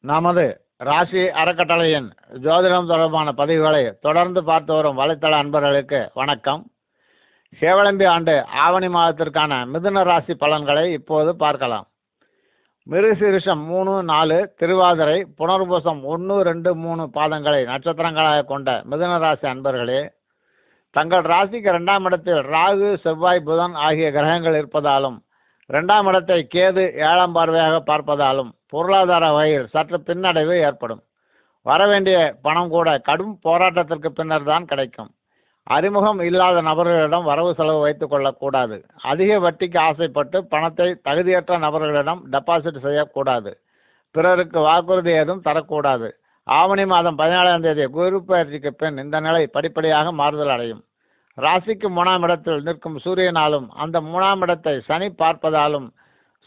நமது ராசி அறக்கட்டளையின் ஜோதிடம் தொடர்பான பதிவுகளை தொடர்ந்து பார்த்து வரும் வலைத்தள அன்பர்களுக்கு வணக்கம். சேவலம்பி ஆண்டு ஆவணி மாதத்திற்கான மிதுன ராசி பலன்களை இப்போது பார்க்கலாம். மிருகசீரிஷம் 3, 4, திருவாதிரை, புனர்பூசம் 1, 2, 3 பாதங்களை நட்சத்திரங்களாக கொண்ட மிதுன ராசி அன்பர்களே, தங்கள் ராசிக்கு 2ஆம் இடத்தில் ராகு, செவ்வாய், புதன் ஆகிய கிரகங்கள் இருப்பதாலும் 2ஆம் இடத்தை கேது 7ஆம் பார்வையாக பார்ப்பதாலும் பொருளாதார வகையில் சற்று பின்னடைவு ஏற்படும். வரவேண்டிய பணம் கூட கடும் போராட்டத்திற்கு பின்னர் தான் கிடைக்கும். அறிமுகம் இல்லாத நபர்களிடம் வரவு செலவு வைத்துக் கொள்ளக்கூடாது. அதிக வட்டிக்கு ஆசைப்பட்டு பணத்தை தகுதியற்ற நபர்களிடம் டெபாசிட் செய்யக்கூடாது. பிறருக்கு வாக்குறுதி ஏதும் தரக்கூடாது. ஆவணி மாதம் 17ஆம் தேதி குரு பயிற்சிக்கு பின் இந்த நிலை படிப்படியாக மாறுதல் அடையும். ராசிக்கு 3ஆம் இடத்தில் நிற்கும் சூரியனாலும் அந்த 3ஆம் இடத்தை சனி பார்ப்பதாலும்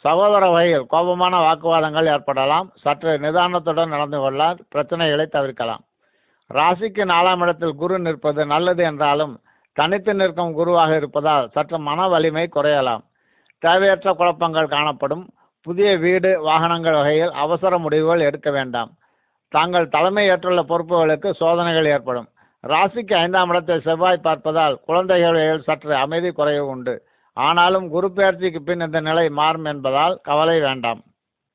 சகோதர வகையில் கோபமான வாக்குவாதங்கள் ஏற்படலாம். சற்று நிதானத்துடன் நடந்து கொள்ள பிரச்சனைகளை தவிர்க்கலாம். ராசிக்கு 4ஆம் இடத்தில் குரு நிற்பது நல்லது என்றாலும் தனித்து நிற்கும் குருவாக இருப்பதால் சற்று மன வலிமை குறையலாம். தேவையற்ற குழப்பங்கள் காணப்படும். புதிய வீடு, வாகனங்கள் வகையில் அவசர முடிவுகள் எடுக்க வேண்டாம். தாங்கள் தலைமை ஏற்றுள்ள பொறுப்புகளுக்கு சோதனைகள் ஏற்படும். ராசிக்கு 5ஆம் இடத்தை செவ்வாய் பார்ப்பதால் குழந்தைகளில் சற்று அமைதி குறைவு உண்டு. ஆனாலும் குரு பெயர்ச்சிக்கு பின் இந்த நிலை மாறும் என்பதால் கவலை வேண்டாம்.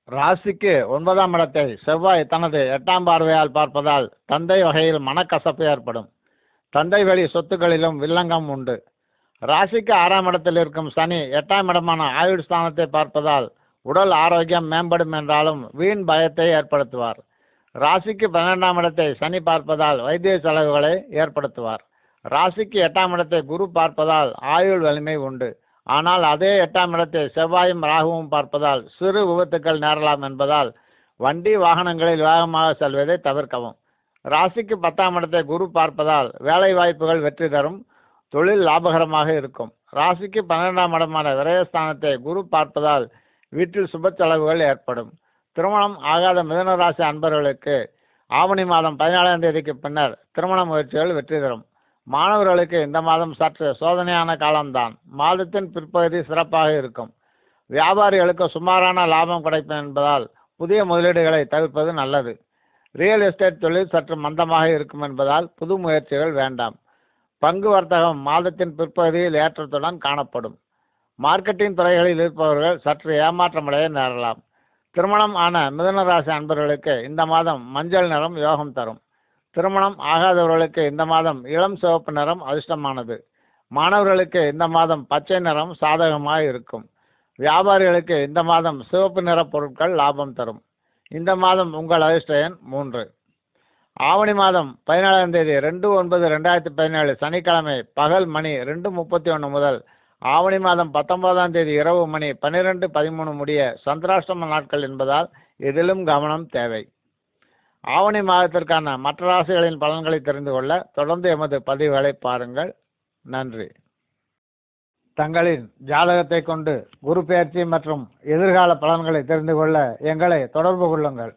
ராசிக்கு 9ஆம் இடத்தை செவ்வாய் தனது 8ஆம் பார்வையால் பார்ப்பதால் தந்தை வகையில் மனக்கசப்பு ஏற்படும். தந்தை வழி சொத்துக்களிலும் வில்லங்கம் உண்டு. ராசிக்கு 6ஆம் இடத்தில் இருக்கும் சனி 8ஆம் இடமான ஆயுள் ஸ்தானத்தை பார்ப்பதால் உடல் ஆரோக்கியம் மேம்படும் என்றாலும் வீண் பயத்தை ஏற்படுத்துவார். ராசிக்கு 12ஆம் இடத்தை சனி பார்ப்பதால் வைத்திய செலவுகளை ஏற்படுத்துவார். ராசிக்கு 8ஆம் இடத்தை குரு பார்ப்பதால் ஆயுள் வலிமை உண்டு. ஆனால் அதே 8ஆம் இடத்தை செவ்வாயும் ராகுவும் பார்ப்பதால் சிறு விபத்துக்கள் நேரலாம் என்பதால் வண்டி வாகனங்களில் வேகமாக செல்வதை தவிர்க்கவும். ராசிக்கு 10ஆம் இடத்தை குரு பார்ப்பதால் வேலை வாய்ப்புகள் வெற்றி தரும். தொழில் லாபகரமாக இருக்கும். ராசிக்கு 12ஆம் இடமான விரயஸ்தானத்தை குரு பார்ப்பதால் வீட்டில் சுப செலவுகள் ஏற்படும். திருமணம் ஆகாத மிதுன ராசி அன்பர்களுக்கு ஆவணி மாதம் 17ஆம் தேதிக்கு பின்னர் திருமண முயற்சிகள் வெற்றி தரும். மாணவர்களுக்கு இந்த மாதம் சற்று சோதனையான காலம்தான். மாதத்தின் பிற்பகுதி சிறப்பாக இருக்கும். வியாபாரிகளுக்கு சுமாரான லாபம் கிடைக்கும் என்பதால் புதிய முதலீடுகளை தவிர்ப்பது நல்லது. ரியல் எஸ்டேட் தொழில் சற்று மந்தமாக இருக்கும் என்பதால் புது முயற்சிகள் வேண்டாம். பங்கு வர்த்தகம் மாதத்தின் பிற்பகுதியில் ஏற்றத்துடன் காணப்படும். மார்க்கெட்டிங் துறைகளில் இருப்பவர்கள் சற்று ஏமாற்றமடைய நேரலாம். திருமணம் ஆன மிதுன ராசி அன்பர்களுக்கு இந்த மாதம் மஞ்சள் நிறம் யோகம் தரும். திருமணம் ஆகாதவர்களுக்கு இந்த மாதம் இளம் சிவப்பு நிறம் அதிர்ஷ்டமானது. மாணவர்களுக்கு இந்த மாதம் பச்சை நிறம் சாதகமாக இருக்கும். வியாபாரிகளுக்கு இந்த மாதம் சிவப்பு நிற பொருட்கள் லாபம் தரும். இந்த மாதம் உங்கள் அதிர்ஷ்ட எண் 3. ஆவணி மாதம் 17ஆம் தேதி 2/9/2017 சனிக்கிழமை பகல் மணி 2:31 முதல் ஆவணி மாதம் 19ஆம் தேதி இரவு மணி 12:13 முடிய சந்திராஷ்டம நாட்கள் என்பதால் இதிலும் கவனம் தேவை. ஆவணி மாதத்திற்கான மற்ற ராசிகளின் பலன்களை தெரிந்து கொள்ள தொடர்ந்து எமது பதிவுகளை பாருங்கள். நன்றி. தங்களின் ஜாதகத்தை கொண்டு குரு பெயர்ச்சி மற்றும் எதிர்கால பலன்களை தெரிந்து கொள்ள எங்களை தொடர்பு கொள்ளுங்கள்.